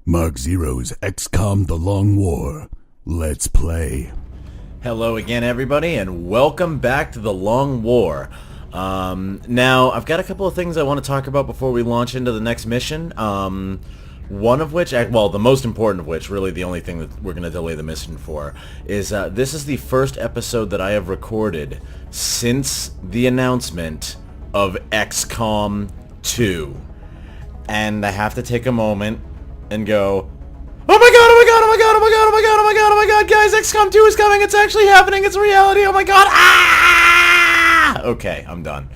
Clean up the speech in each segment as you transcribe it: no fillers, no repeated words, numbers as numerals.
Mark Zero's XCOM The Long War. Let's play. Hello again, everybody, and welcome back to The Long War. Now, I've got a couple of things I want to talk about before we launch into the next mission. One of which, well, the most important of which, really the only thing that we're going to delay the mission for, is this is the first episode that I have recorded since the announcement of XCOM 2. And I have to take a moment and go, oh my god, oh my god, oh my god, oh my god, oh my god, oh my god, oh my god, guys, XCOM 2 is coming, it's actually happening, it's a reality, oh my god, ah! Okay, I'm done.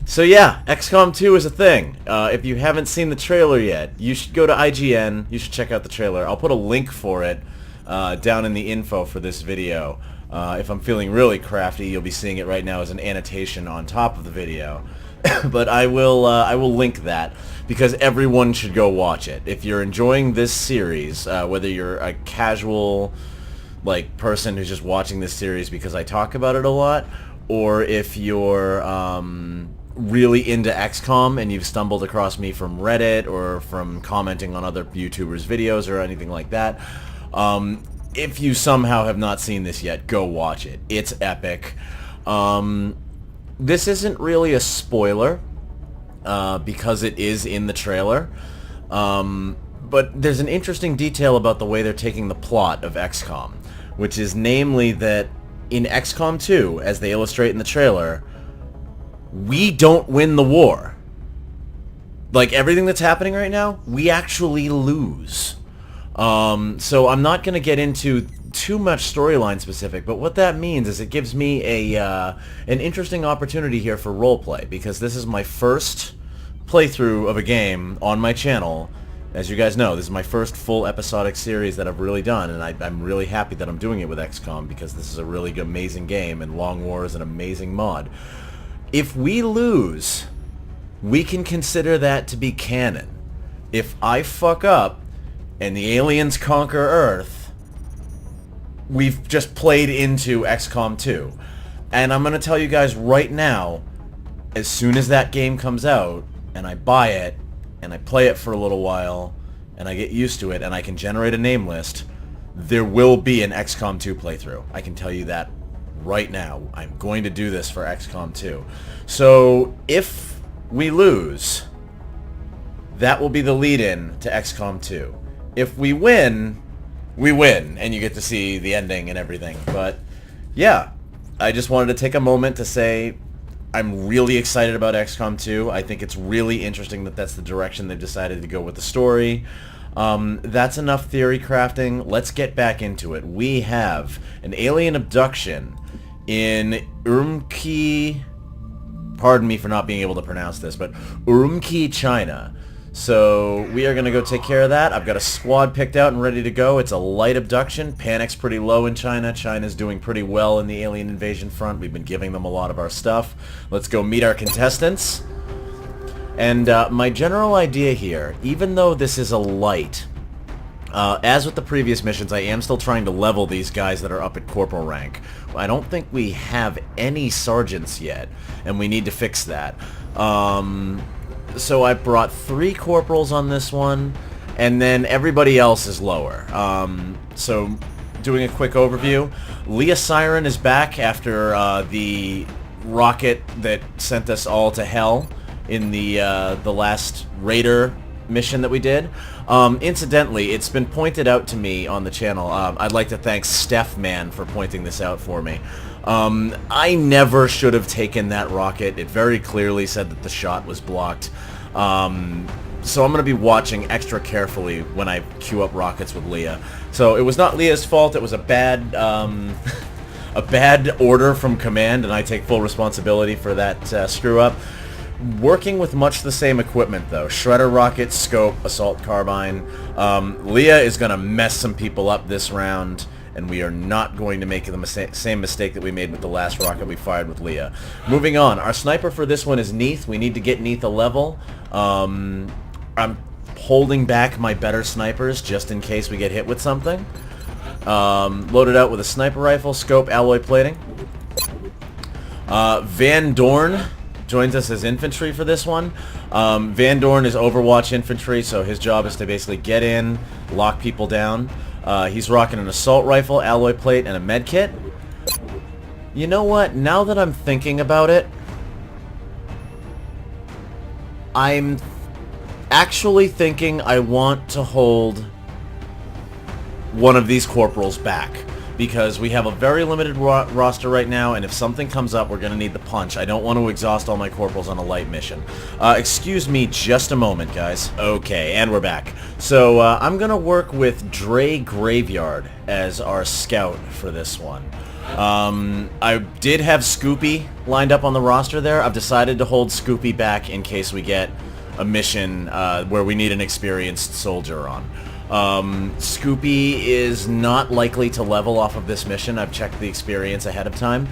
So yeah, XCOM 2 is a thing. If you haven't seen the trailer yet, you should go to IGN, you should check out the trailer. I'll put a link for it down in the info for this video. If I'm feeling really crafty, you'll be seeing it right now as an annotation on top of the video. But I will link that, because everyone should go watch it. If you're enjoying this series, whether you're a casual person who's just watching this series because I talk about it a lot, or if you're really into XCOM and you've stumbled across me from Reddit or from commenting on other YouTubers' videos or anything like that, if you somehow have not seen this yet, go watch it. It's epic. This isn't really a spoiler, because it is in the trailer, but there's an interesting detail about the way they're taking the plot of XCOM, which is namely that in XCOM 2, as they illustrate in the trailer, we don't win the war. Like, everything that's happening right now, we actually lose. So I'm not going to get into too much storyline specific, but what that means is it gives me an interesting opportunity here for roleplay, because this is my first playthrough of a game on my channel. As you guys know, this is my first full episodic series that I've really done, and I'm really happy that I'm doing it with XCOM, because this is a really good, amazing game, and Long War is an amazing mod. If we lose, we can consider that to be canon. If I fuck up and the aliens conquer Earth, we've just played into XCOM 2. And I'm going to tell you guys right now, as soon as that game comes out, and I buy it, and I play it for a little while, and I get used to it, and I can generate a name list, there will be an XCOM 2 playthrough. I can tell you that right now. I'm going to do this for XCOM 2. So, if we lose, that will be the lead-in to XCOM 2. If we win, we win, and you get to see the ending and everything. But, yeah, I just wanted to take a moment to say I'm really excited about XCOM 2. I think it's really interesting that that's the direction they've decided to go with the story. That's enough theory crafting. Let's get back into it. We have an alien abduction in Urumqi, pardon me for not being able to pronounce this, but Urumqi, China. So we are going to go take care of that. I've got a squad picked out and ready to go. It's a light abduction. Panic's pretty low in China. China's doing pretty well in the alien invasion front. We've been giving them a lot of our stuff. Let's go meet our contestants. And my general idea here, even though this is a light, as with the previous missions, I am still trying to level these guys that are up at corporal rank. I don't think we have any sergeants yet, and we need to fix that. So I brought 3 corporals on this one, and then everybody else is lower. So doing a quick overview, Leah Siren is back after the rocket that sent us all to hell in the last Raider mission that we did. Incidentally, it's been pointed out to me on the channel. I'd like to thank Steph Man for pointing this out for me. I never should have taken that rocket. It very clearly said that the shot was blocked. So I'm going to be watching extra carefully when I queue up rockets with Leah. So it was not Leah's fault. It was a bad a bad order from command, and I take full responsibility for that screw up. Working with much the same equipment, though. Shredder rocket, scope, assault carbine. Leah is going to mess some people up this round, and we are not going to make the same mistake that we made with the last rocket we fired with Leah. Moving on. Our sniper for this one is Neath. We need to get Neath a level. I'm holding back my better snipers just in case we get hit with something. Loaded out with a sniper rifle, scope, alloy plating. Van Dorn joins us as infantry for this one. Van Dorn is Overwatch infantry, so his job is to basically get in, lock people down. He's rocking an assault rifle, alloy plate, and a med kit. You know what? Now that I'm thinking about it, I'm actually thinking I want to hold one of these corporals back, because we have a very limited roster right now, and if something comes up, we're going to need the punch. I don't want to exhaust all my corporals on a light mission. Excuse me just a moment, guys. Okay, and we're back. So, I'm going to work with Dre Graveyard as our scout for this one. I did have Scoopy lined up on the roster there. I've decided to hold Scoopy back in case we get a mission where we need an experienced soldier on. Scoopy is not likely to level off of this mission. I've checked the experience ahead of time.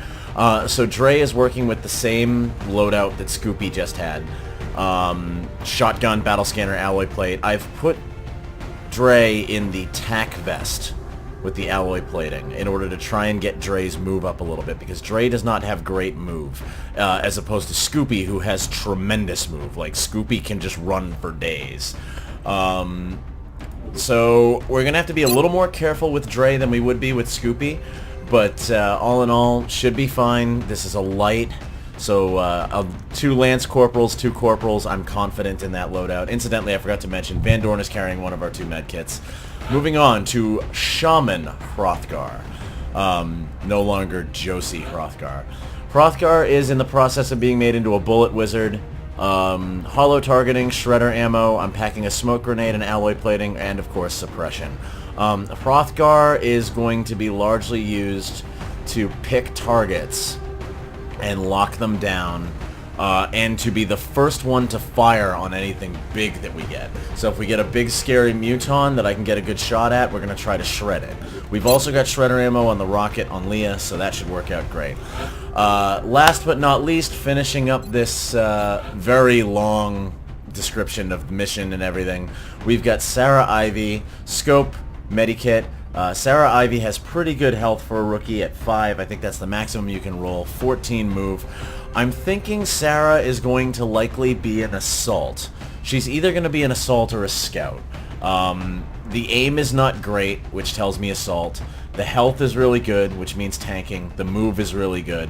So Dre is working with the same loadout that Scoopy just had. Shotgun, battle scanner, alloy plate. I've put Dre in the tack vest with the alloy plating in order to try and get Dre's move up a little bit, because Dre does not have great move, as opposed to Scoopy, who has tremendous move. Like, Scoopy can just run for days. So we're going to have to be a little more careful with Dre than we would be with Scoopy, but all in all, should be fine. This is a light, so 2 Lance Corporals, 2 Corporals. I'm confident in that loadout. Incidentally, I forgot to mention, Van Dorn is carrying one of our 2 med kits. Moving on to Shaman Hrothgar. No longer Josie Hrothgar. Hrothgar is in the process of being made into a bullet wizard. Hollow targeting, shredder ammo, I'm packing a smoke grenade and alloy plating, and of course suppression. Hrothgar is going to be largely used to pick targets and lock them down, and to be the first one to fire on anything big that we get. So if we get a big scary muton that I can get a good shot at, we're going to try to shred it. We've also got shredder ammo on the rocket on Leah, so that should work out great. Last but not least, finishing up this very long description of the mission and everything, we've got Sarah Ivy, scope, medikit. Sarah Ivy has pretty good health for a rookie at 5. I think that's the maximum you can roll. 14 move. I'm thinking Sarah is going to likely be an assault. She's either going to be an assault or a scout. The aim is not great, which tells me assault. The health is really good, which means tanking. The move is really good.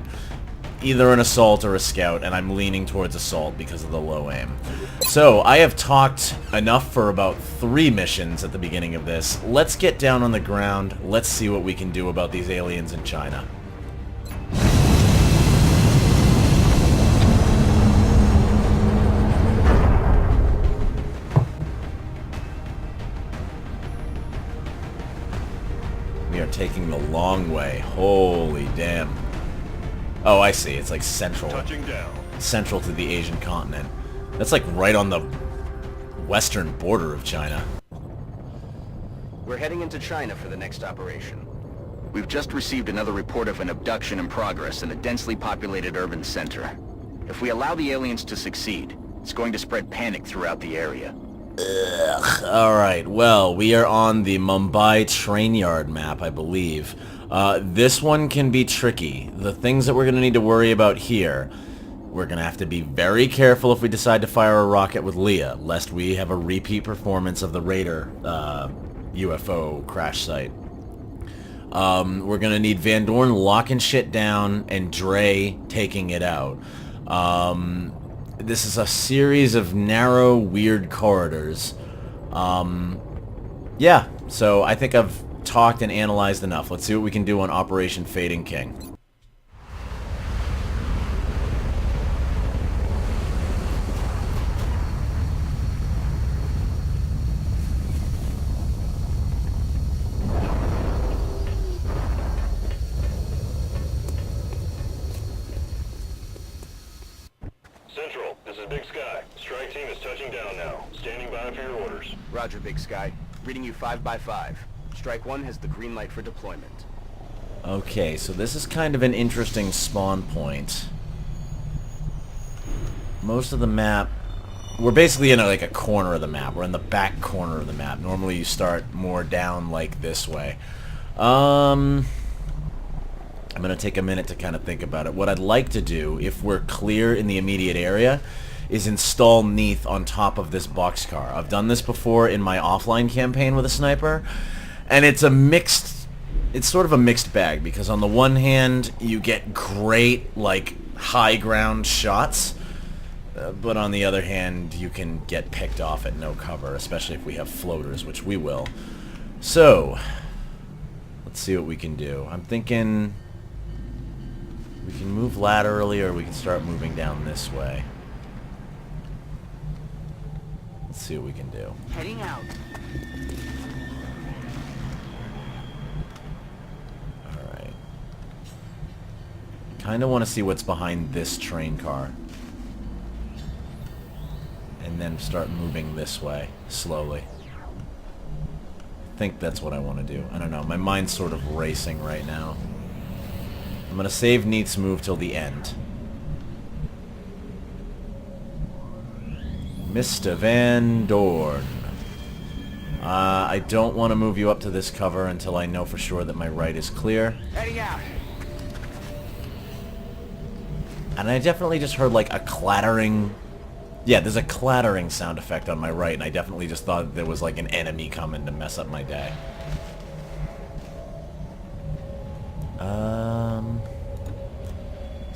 Either an assault or a scout, and I'm leaning towards assault because of the low aim. So, I have talked enough for about 3 missions at the beginning of this. Let's get down on the ground. Let's see what we can do about these aliens in China. We are taking the long way. Holy damn. Oh, I see. It's like central. Touching down. Central to the Asian continent. That's like right on the western border of China. We're heading into China for the next operation. We've just received another report of an abduction in progress in a densely populated urban center. If we allow the aliens to succeed, it's going to spread panic throughout the area. Ugh. Alright, well, we are on the Mumbai train yard map, I believe. This one can be tricky. The things that we're going to need to worry about here, we're going to have to be very careful if we decide to fire a rocket with Leah, lest we have a repeat performance of the Raider UFO crash site. We're going to need Van Dorn locking shit down and Dre taking it out. This is a series of narrow, weird corridors. Yeah, so I think I've talked and analyzed enough. Let's see what we can do on Operation Fading King. Central, this is Big Sky. Strike team is touching down now. Standing by for your orders. Roger, Big Sky. Reading you 5 by 5. Strike 1 has the green light for deployment. Okay, so this is kind of an interesting spawn point. Most of the map... We're basically in like a corner of the map. We're in the back corner of the map. Normally you start more down like this way. I'm going to take a minute to kind of think about it. What I'd like to do, if we're clear in the immediate area, is install Neath on top of this boxcar. I've done this before in my offline campaign with a sniper, and it's sort of a mixed bag, because on the one hand, you get great, like, high ground shots, but on the other hand, you can get picked off at no cover, especially if we have floaters, which we will. So, let's see what we can do. I'm thinking we can move laterally, or we can start moving down this way. Let's see what we can do. Heading out. Alright. Kinda want to see what's behind this train car. And then start moving this way, slowly. I think that's what I want to do. I don't know, my mind's sort of racing right now. I'm gonna save Neath's move till the end. Mr. Van Dorn. I don't want to move you up to this cover until I know for sure that my right is clear. Heading out. And I definitely just heard like a clattering... Yeah, there's a clattering sound effect on my right, and I definitely just thought there was like an enemy coming to mess up my day.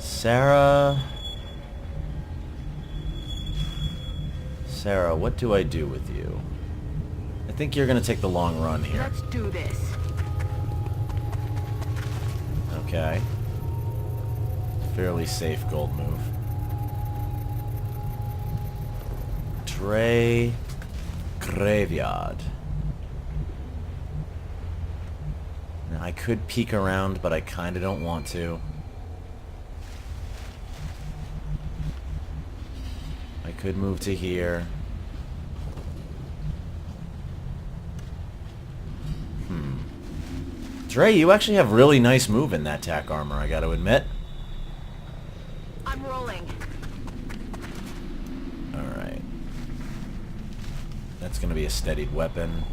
Sarah, what do I do with you? I think you're gonna take the long run here. Let's do this. Okay. Fairly safe gold move. Dre Graveyard. Now, I could peek around, but I kind of don't want to. I could move to here. Dre, you actually have really nice move in that tack armor, I gotta admit. I'm rolling. Alright. That's gonna be a steadied weapon.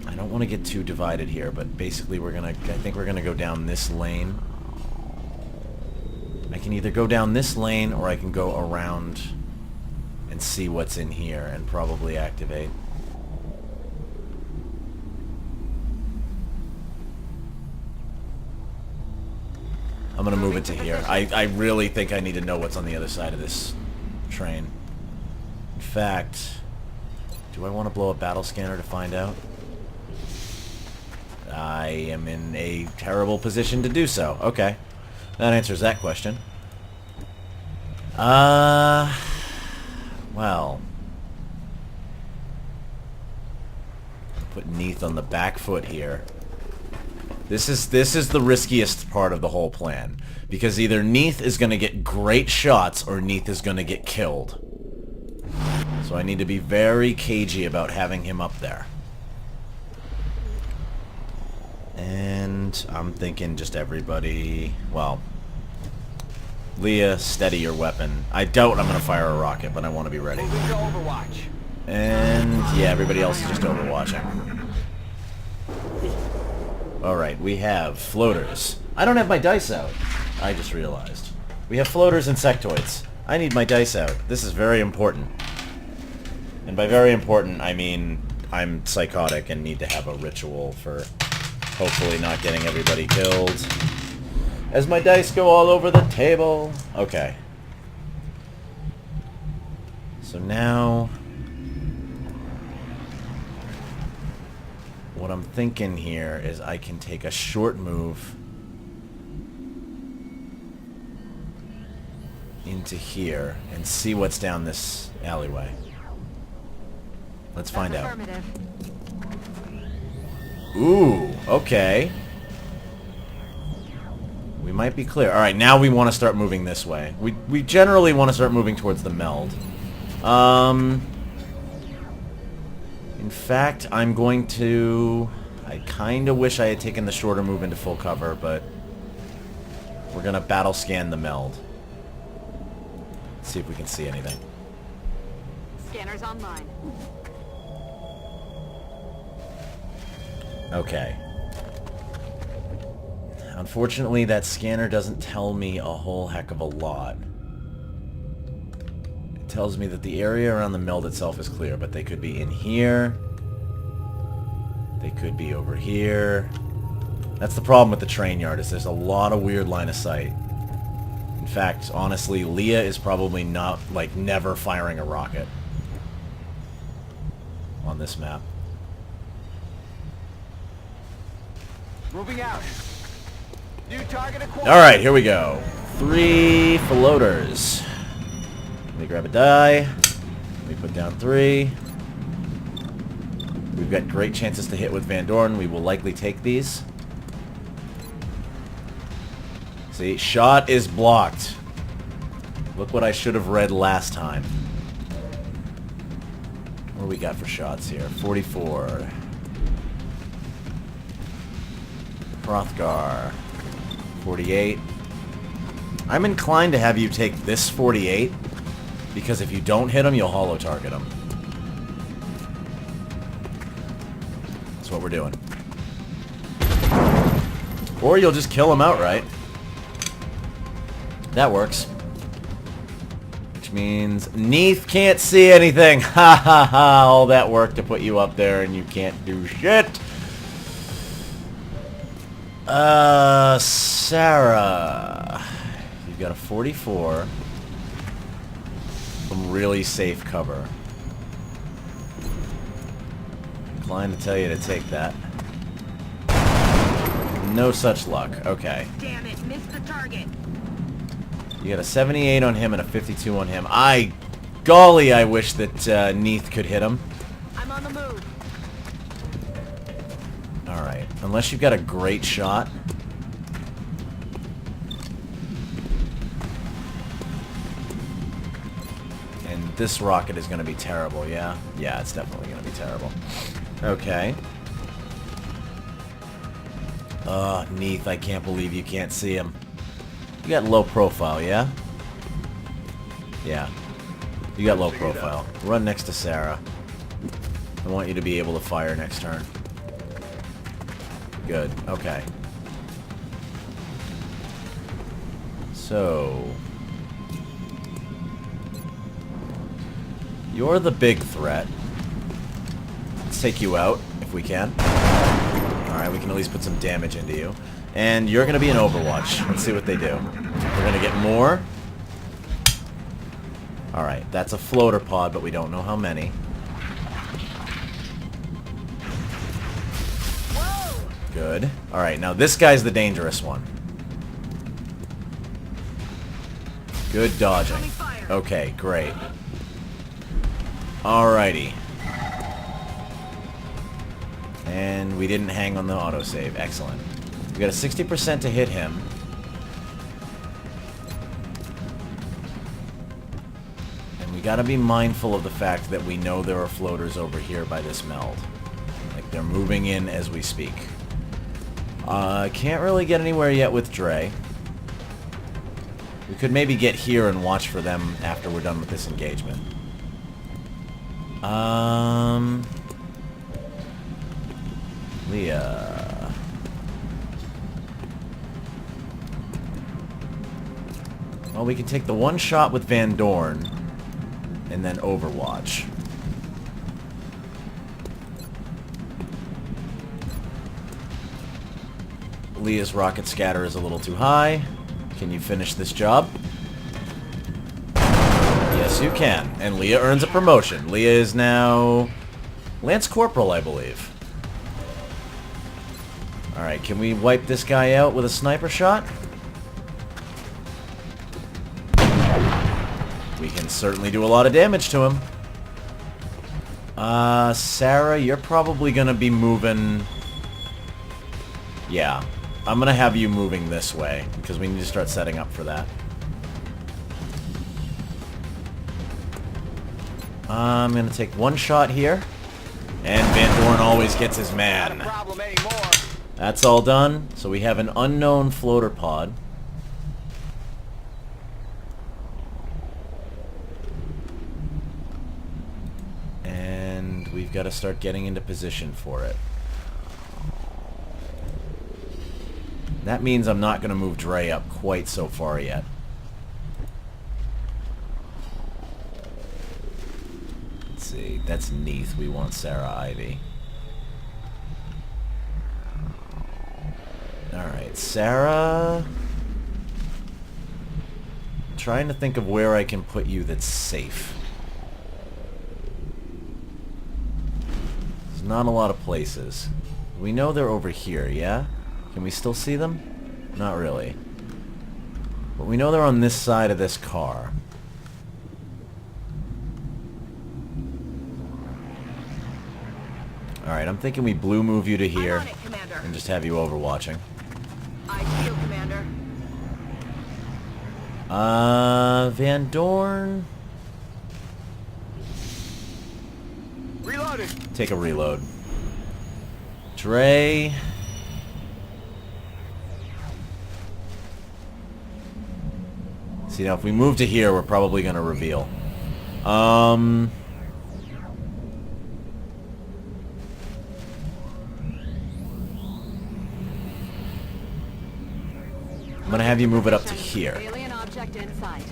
I don't want to get too divided here, but basically I think we're gonna go down this lane. I can either go down this lane, or I can go around and see what's in here and probably activate. I'm gonna move it to here. I really think I need to know what's on the other side of this train. In fact, do I want to blow a battle scanner to find out? I am in a terrible position to do so. Okay. That answers that question. Well. Put Neath on the back foot here. This is the riskiest part of the whole plan. Because either Neath is going to get great shots, or Neath is going to get killed. So I need to be very cagey about having him up there. And I'm thinking just everybody... Well... Leah, steady your weapon. I doubt I'm going to fire a rocket, but I want to be ready. Moving to Overwatch. And yeah, everybody else is just overwatching. Alright, we have floaters. I don't have my dice out. I just realized. We have floaters and sectoids. I need my dice out. This is very important. And by very important, I mean I'm psychotic and need to have a ritual for hopefully not getting everybody killed. As my dice go all over the table. Okay. So now... What I'm thinking here is I can take a short move into here and see what's down this alleyway. Let's find out. Ooh, okay. We might be clear. Alright, now we want to start moving this way. We generally want to start moving towards the meld. In fact, I'm going to... I kind of wish I had taken the shorter move into full cover, but... We're going to battle scan the meld. See if we can see anything. Scanners online. Okay. Unfortunately, that scanner doesn't tell me a whole heck of a lot. It tells me that the area around the meld itself is clear, but they could be in here. They could be over here. That's the problem with the train yard, is there's a lot of weird line of sight. In fact, honestly, Leah is probably not, like, never firing a rocket on this map. Moving out. New target acquired. Alright, here we go. 3 floaters. Let me grab a die. Let me put down 3. We've got great chances to hit with Van Dorn. We will likely take these. See, shot is blocked. Look what I should have read last time. What do we got for shots here? 44. Hrothgar. 48. I'm inclined to have you take this 48, because if you don't hit him, you'll holo target him. That's what we're doing. Or you'll just kill him outright. That works. Which means Neath can't see anything. Ha ha ha. All that work to put you up there and you can't do shit. Sarah. You've got a 44. Some really safe cover. Inclined to tell you to take that. No such luck. Okay. Damn it, missed the target. You got a 78 on him and a 52 on him. Golly, I wish that Neath could hit him. I'm on the move. Alright, unless you've got a great shot. And this rocket is going to be terrible, yeah? Yeah, it's definitely going to be terrible. Okay. Neath, I can't believe you can't see him. You got low profile, yeah? Yeah. You got low profile. Run next to Sarah. I want you to be able to fire next turn. Good. Okay. So... you're the big threat. Let's take you out, if we can. Alright, we can at least put some damage into you. And you're going to be in Overwatch. Let's see what they do. We're going to get more. Alright, that's a floater pod, but we don't know how many. Whoa! Good. Alright, now this guy's the dangerous one. Good dodging. Coming fire. Okay, great. Alrighty. And we didn't hang on the autosave. Excellent. We got a 60% to hit him. And we gotta be mindful of the fact that we know there are floaters over here by this meld. Like, they're moving in as we speak. Can't really get anywhere yet with Dre. We could maybe get here and watch for them after we're done with this engagement. Leah. Well, we can take the one shot with Van Dorn and then Overwatch. Leah's rocket scatter is a little too high. Can you finish this job? Yes, you can. And Leah earns a promotion. Leah is now Lance Corporal, I believe. Alright, can we wipe this guy out with a sniper shot? We can certainly do a lot of damage to him. Sarah, you're probably gonna be moving... Yeah. I'm gonna have you moving this way, because we need to start setting up for that. I'm gonna take one shot here. And Van Dorn always gets his man. Not a problem anymore. That's all done. So we have an unknown floater pod. And we've got to start getting into position for it. That means I'm not going to move Dre up quite so far yet. Let's see. That's Neath. We want Sarah Ivy. Alright, Sarah... I'm trying to think of where I can put you that's safe. There's not a lot of places. We know they're over here, yeah? Can we still see them? Not really. But we know they're on this side of this car. Alright, I'm thinking we blue move you to here I'm on it, Commander. and just have you overwatching. I feel, Commander. Van Dorn... Reloading. Take a reload. Dre... See, now if we move to here, we're probably going to reveal. I'm going to have you move it up to here. Alien object in sight.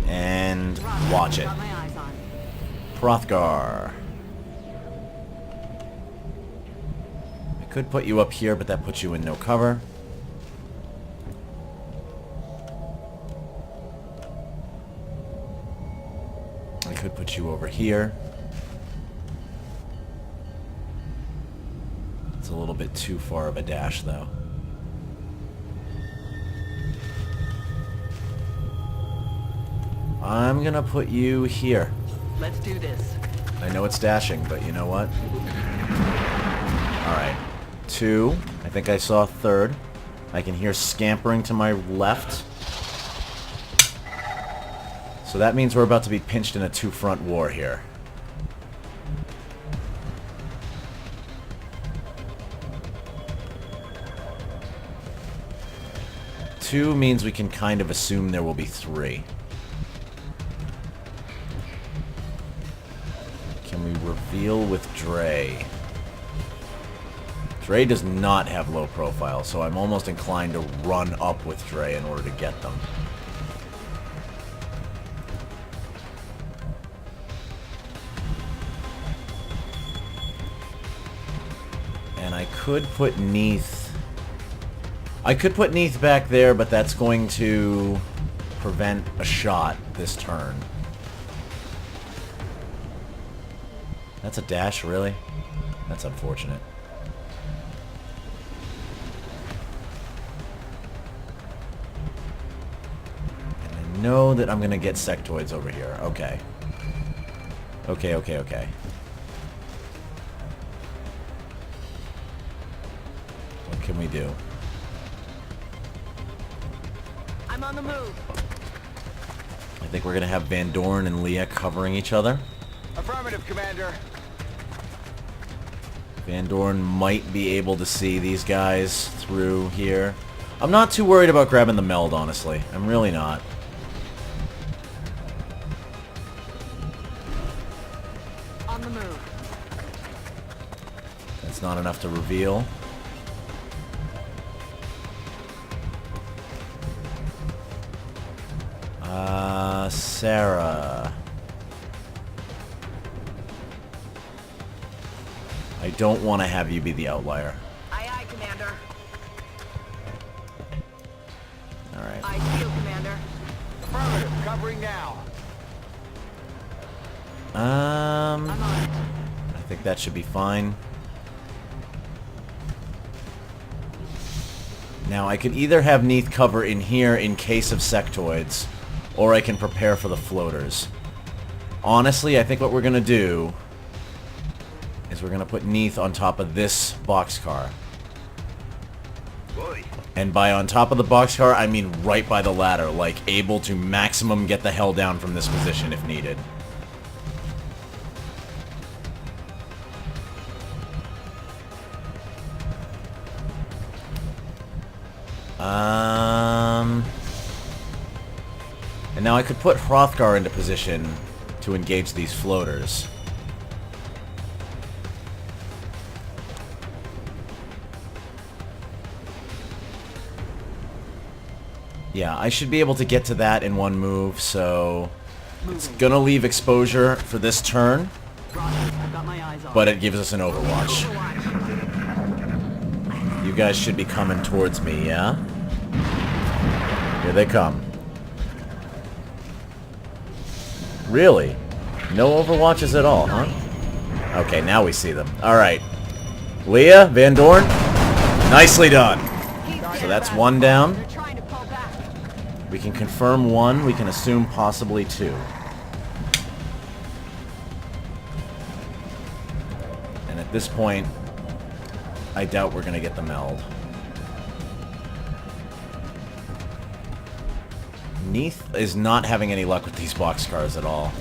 And watch it. Got my eyes on. Hrothgar. I could put you up here, but that puts you in no cover. I could put you over here. It's a little bit too far of a dash, though. I'm gonna put you here. Let's do this. I know it's dashing, but you know what? Alright. 2. I think I saw 3rd. I can hear scampering to my left. So that means we're about to be pinched in a two-front war here. Two means we can kind of assume there will be 3. Can we reveal with Dre? Dre does not have low profile, so I'm almost inclined to run up with Dre in order to get them. And I could put Neath... I could put Neath back there, but that's going to prevent a shot this turn. That's a dash, really? That's unfortunate. And I know that I'm going to get sectoids over here. Okay. Okay. What can we do? I'm on the move. I think we're going to have Van Dorn and Leah covering each other. Affirmative, Commander. Van Dorn might be able to see these guys through here. I'm not too worried about grabbing the meld, honestly. I'm really not. On the move. That's not enough to reveal. Sarah. I don't want to have you be the outlier. Aye, Commander. Alright. I feel, Commander. Affirmative. Covering now. I'm on it. I think that should be fine. Now, I could either have Neath cover in here in case of sectoids, or I can prepare for the floaters. Honestly, I think what we're going to do is we're going to put Neath on top of this boxcar. And by on top of the boxcar, I mean right by the ladder, like able to maximum get the hell down from this position if needed. And now I could put Hrothgar into position to engage these floaters. Yeah, I should be able to get to that in one move, so... It's gonna leave exposure for this turn, I've got my eyes on. but it gives us an Overwatch. You guys should be coming towards me, yeah? Here they come. Really? No Overwatches at all, huh? Okay, now we see them. Alright. Leah, Van Dorn, nicely done. So that's one down. They're trying to pull back. We can confirm one, we can assume possibly two. And at this point, I doubt we're gonna get the meld. Neath is not having any luck with these boxcars at all.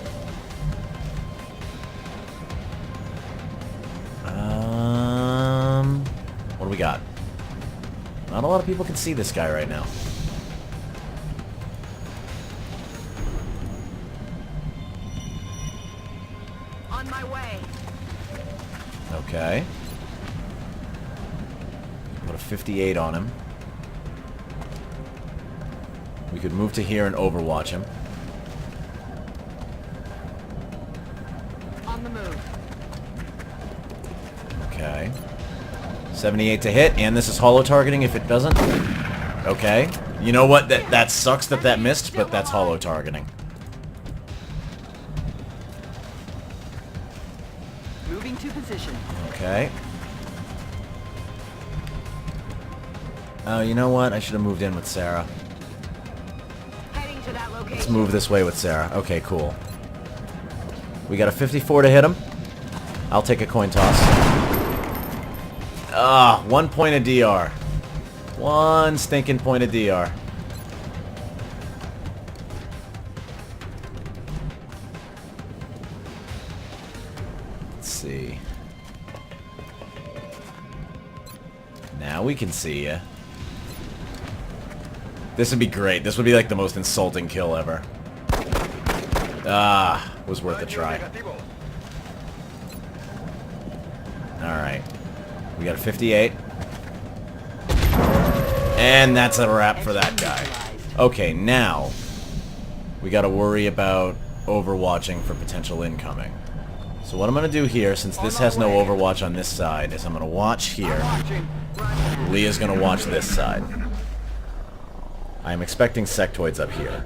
What do we got? Not a lot of people can see this guy right now. On my way. Okay. Put a 58 on him. We could move to here and overwatch him. On the move. Okay. 78 to hit, and this is hollow targeting if it doesn't. Okay. You know what? That sucks that that missed, but that's hollow targeting. Moving to position. Okay. Oh, you know what? I should have moved in with Sarah. Heading to that location. Let's move this way with Sarah. Okay, cool. We got a 54 to hit him. I'll take a coin toss. Ah, 1 point of DR. One stinking point of DR. Let's see. Now we can see ya. This would be great. This would be like the most insulting kill ever. Ah, was worth a try. Alright. We got a 58. And that's a wrap for that guy. Okay, now we gotta worry about overwatching for potential incoming. So what I'm gonna do here, since this has no overwatch on this side, is I'm gonna watch here. Leah's gonna watch this side. I'm expecting sectoids up here.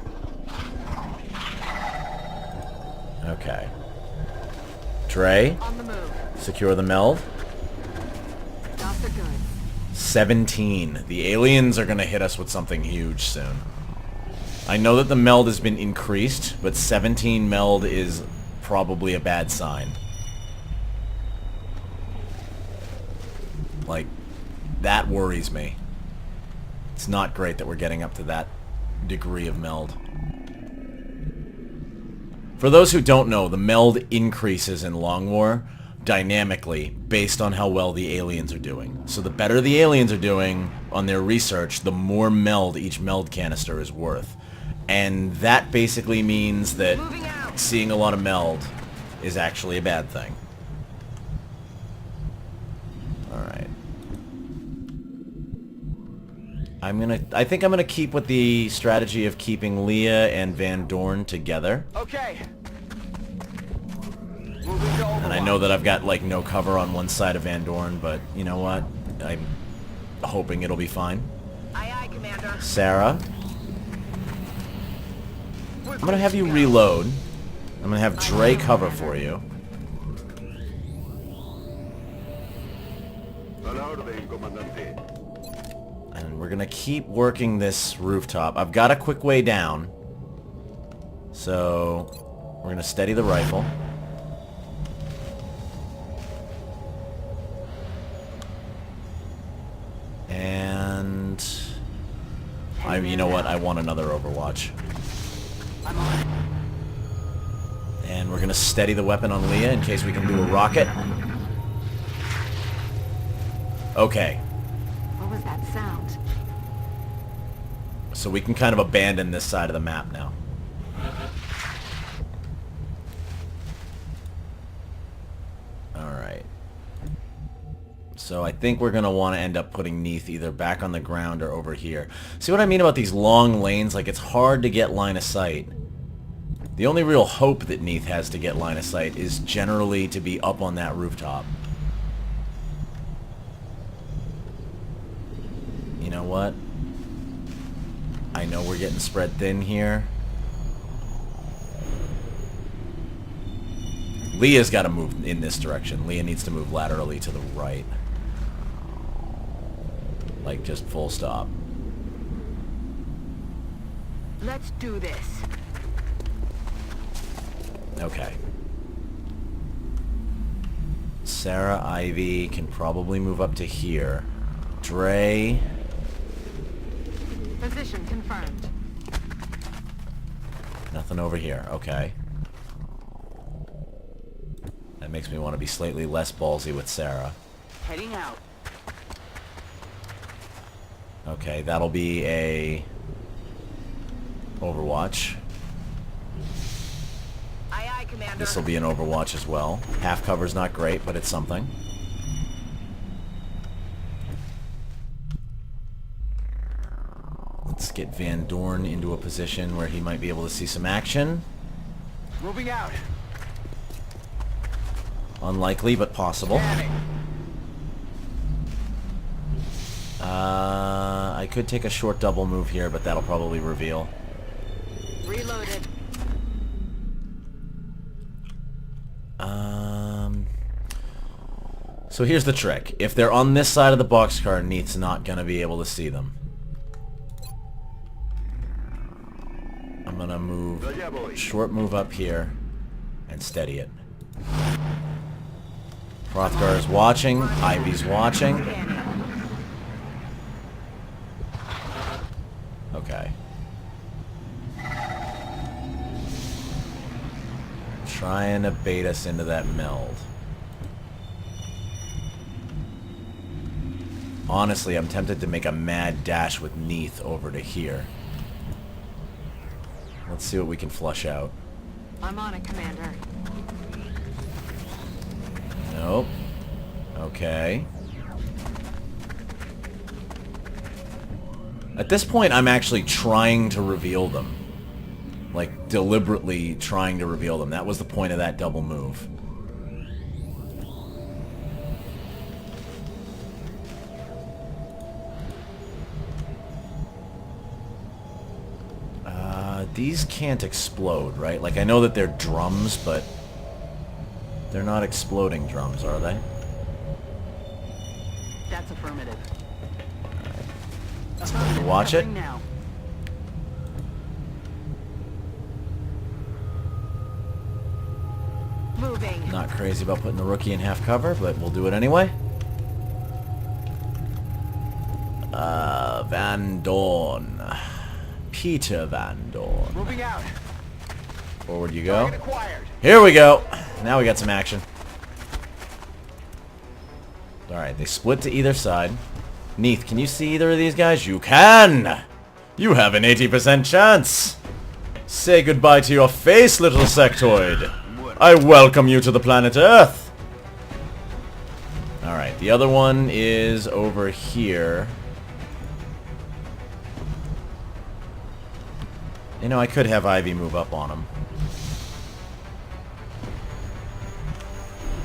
Okay. Dre, On the move. secure the meld. Dots are good. 17. The aliens are gonna hit us with something huge soon. I know that the meld has been increased, but 17 meld is probably a bad sign. Like, that worries me. It's not great that we're getting up to that degree of meld. For those who don't know, the meld increases in Long War dynamically based on how well the aliens are doing. So the better the aliens are doing on their research, the more meld each meld canister is worth. And that basically means that seeing a lot of meld is actually a bad thing. Alright. I think I'm gonna keep with the strategy of keeping Leah and Van Dorn together. Okay. And I know that I've got, like, no cover on one side of Van Dorn, but you know what? I'm hoping it'll be fine. Aye, aye, Commander. Sarah, I'm gonna have you reload. I'm gonna have Dre cover for you. And we're gonna keep working this rooftop. I've got a quick way down. So, we're gonna steady the rifle. And you know what? I want another Overwatch. I'm on it. And we're gonna steady the weapon on Leah in case we can do a rocket. Okay. What was that sound? So we can kind of abandon this side of the map now. Alright. So I think we're going to want to end up putting Neath either back on the ground or over here. See what I mean about these long lanes? Like, it's hard to get line of sight. The only real hope that Neath has to get line of sight is generally to be up on that rooftop. You know what? I know we're getting spread thin here. Leah's got to move in this direction. Leah needs to move laterally to the right. Like, just full stop. Let's do this. Okay. Sarah, Ivy can probably move up to here. Dre... Position confirmed. Nothing over here. Okay. That makes me want to be slightly less ballsy with Sarah. Heading out. Okay, that'll be a... Overwatch. Aye, aye, Commander. This will be an Overwatch as well. Half cover's not great, but it's something. Let's get Van Dorn into a position where he might be able to see some action. Moving out. Unlikely, but possible. Scanning. I could take a short double move here, but that'll probably reveal. Reloaded. So here's the trick. If they're on this side of the boxcar, Neath's not going to be able to see them. I'm going to move, short move up here, and steady it. Hrothgar is watching. Ivy's watching. Okay. Trying to bait us into that meld. Honestly, I'm tempted to make a mad dash with Neath over to here. Let's see what we can flush out. I'm on it, Commander. Nope. Okay. At this point, I'm actually trying to reveal them. Like, deliberately trying to reveal them. That was the point of that double move. These can't explode, right? Like, I know that they're drums, but they're not exploding drums, are they? That's affirmative. Watch it. Now. Moving. Not crazy about putting the rookie in half cover, but we'll do it anyway. Van Dorn. Peter Van Dorn. Moving out. Forward you go. Target acquired. Here we go. Now we got some action. Alright, they split to either side. Neath, can you see either of these guys? You can! You have an 80% chance! Say goodbye to your face, little sectoid. I welcome you to the planet Earth. Alright, the other one is over here. You know, I could have Ivy move up on him.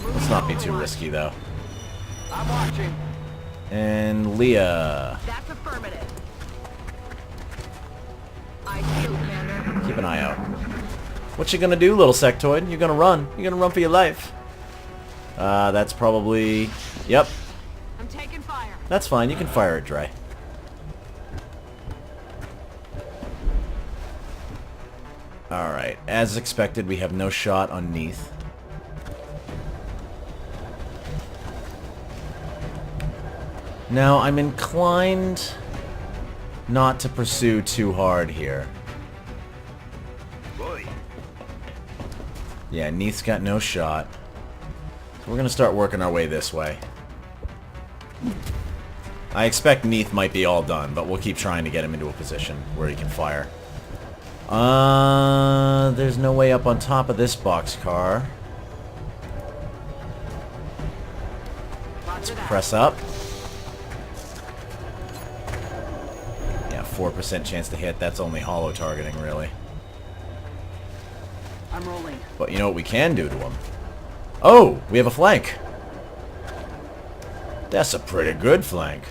Let's not be too risky, though. I'm watching. And Leah. That's affirmative. I see you, Commander. Keep an eye out. What you gonna do, little sectoid? You're gonna run. You're gonna run for your life. That's probably... Yep. I'm taking fire. That's fine. You can fire it, Dre. Alright. As expected, we have no shot on Neath. Now, I'm inclined not to pursue too hard here. Yeah, Neath's got no shot. So we're going to start working our way this way. I expect Neath might be all done, but we'll keep trying to get him into a position where he can fire. There's no way up on top of this boxcar. Roger that. Press up. Yeah, 4% chance to hit. That's only hollow targeting, really. I'm rolling. But you know what we can do to him? Oh, we have a flank. That's a pretty good flank.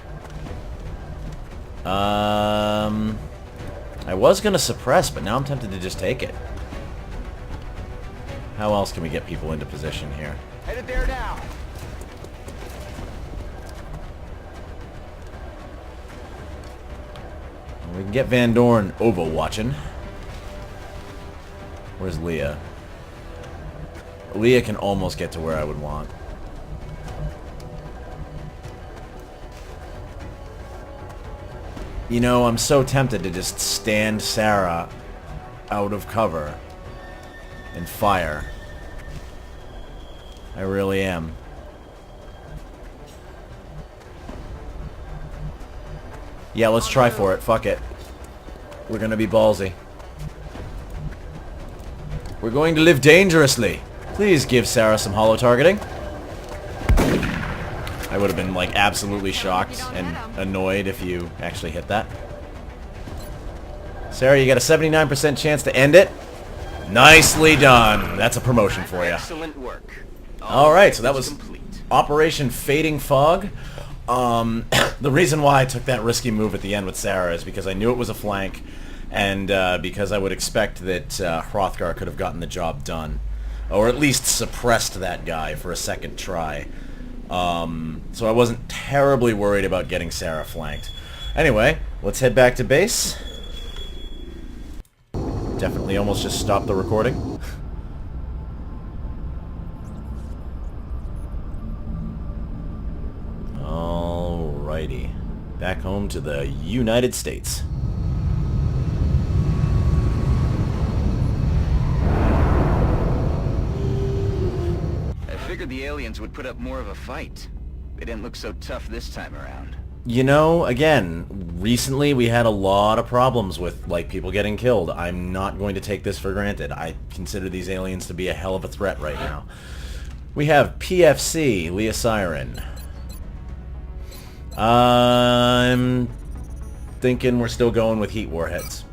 I was gonna suppress, but now I'm tempted to just take it. How else can we get people into position here? Headed there now. We can get Van Dorn overwatching. Where's Leah? Leah can almost get to where I would want. You know, I'm so tempted to just stand Sarah out of cover and fire. I really am. Yeah, let's try for it. Fuck it. We're gonna be ballsy. We're going to live dangerously. Please give Sarah some hollow targeting. I would have been, like, absolutely shocked and annoyed if you actually hit that. Sarah, you got a 79% chance to end it. Nicely done. That's a promotion for you. Excellent work. Alright, so that was complete. Operation Fading Fog. The reason why I took that risky move at the end with Sarah is because I knew it was a flank, and because I would expect that Hrothgar could have gotten the job done. Or at least suppressed that guy for a second try. So I wasn't terribly worried about getting Sarah flanked. Anyway, let's head back to base. Definitely almost just stopped the recording. Alrighty. Back home to the United States. I figured the aliens would put up more of a fight. They didn't look so tough this time around. You know, again, recently we had a lot of problems with, like, people getting killed. I'm not going to take this for granted. I consider these aliens to be a hell of a threat right now. We have PFC, Leah Siren. I'm thinking we're still going with heat warheads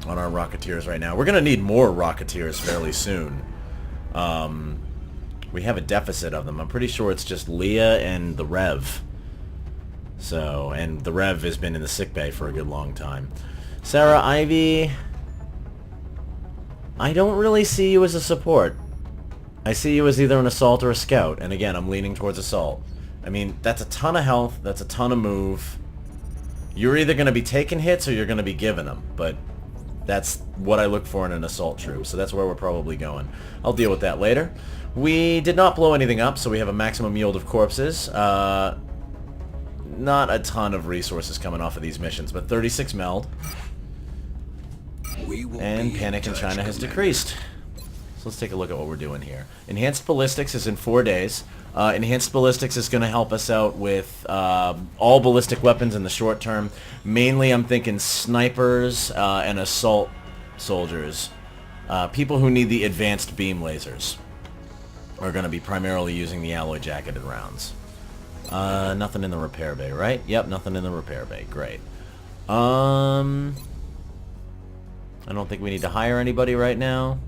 on our Rocketeers right now. We're going to need more Rocketeers fairly soon. We have a deficit of them. I'm pretty sure it's just Leah and the Rev. So, and the Rev has been in the sickbay for a good long time. Sarah Ivy, I don't really see you as a support. I see you as either an assault or a scout, and again, I'm leaning towards assault. I mean, that's a ton of health, that's a ton of move. You're either going to be taking hits or you're going to be giving them, but that's what I look for in an assault troop, so that's where we're probably going. I'll deal with that later. We did not blow anything up, so we have a maximum yield of corpses. Not a ton of resources coming off of these missions, but 36 meld. And panic in China has decreased. So let's take a look at what we're doing here. Enhanced ballistics is in 4 days. Enhanced ballistics is going to help us out with all ballistic weapons in the short term. Mainly I'm thinking snipers and assault soldiers. People who need the advanced beam lasers are going to be primarily using the alloy jacketed rounds. Nothing in the repair bay, right? Yep, nothing in the repair bay. Great. I don't think we need to hire anybody right now.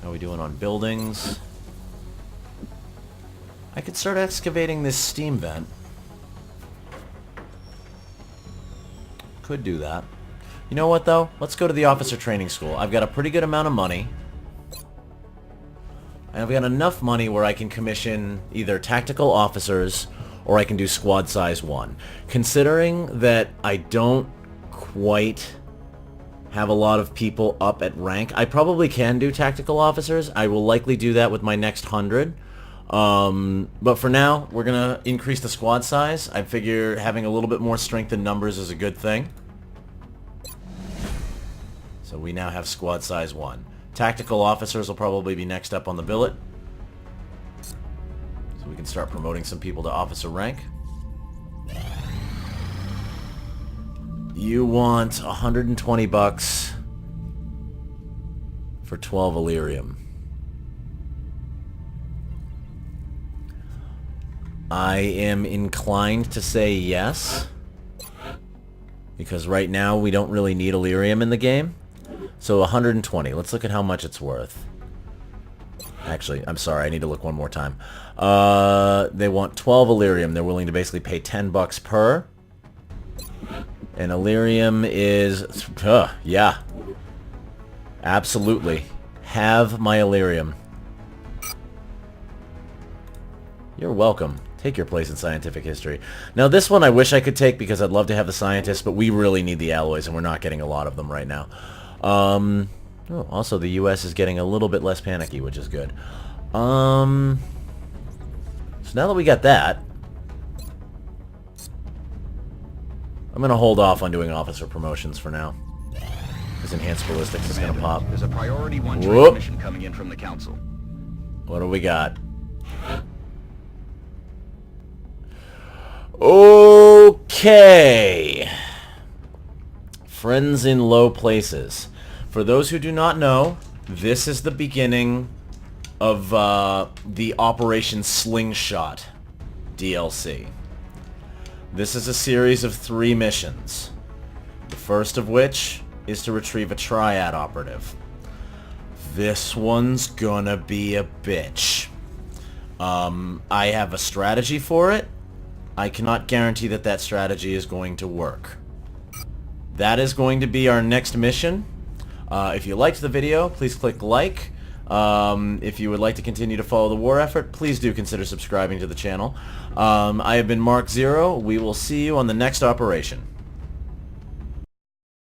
How are we doing on buildings? I could start excavating this steam vent. Could do that. You know what, though? Let's go to the officer training school. I've got a pretty good amount of money. And I've got enough money where I can commission either tactical officers or I can do squad size 1. Considering that I don't quite have a lot of people up at rank, I probably can do tactical officers. I will likely do that with my next 100. But for now, we're going to increase the squad size. I figure having a little bit more strength in numbers is a good thing. So we now have squad size 1. Tactical officers will probably be next up on the billet. So we can start promoting some people to officer rank. You want 120 bucks for 12 Illyrium. I am inclined to say yes. Because right now we don't really need Illyrium in the game. So 120. Let's look at how much it's worth. Actually, I'm sorry. I need to look one more time. They want 12 Illyrium. They're willing to basically pay $10 per. And Illyrium is... yeah. Absolutely. Have my Illyrium. You're welcome. Take your place in scientific history. Now this one I wish I could take because I'd love to have the scientists, but we really need the alloys and we're not getting a lot of them right now. Also the US is getting a little bit less panicky, which is good. So now that we got that, I'm going to hold off on doing officer promotions for now. Because enhanced ballistics is going to pop. There's a priority 1 Whoop. transmission coming in from the council. What do we got? Okay. Friends in low places. For those who do not know, this is the beginning of the Operation Slingshot DLC. This is a series of 3 missions. The first of which is to retrieve a triad operative. This one's gonna be a bitch. I have a strategy for it. I cannot guarantee that that strategy is going to work. That is going to be our next mission. If you liked the video, please click like. If you would like to continue to follow the war effort, please do consider subscribing to the channel. I have been Mark Zero. We will see you on the next operation.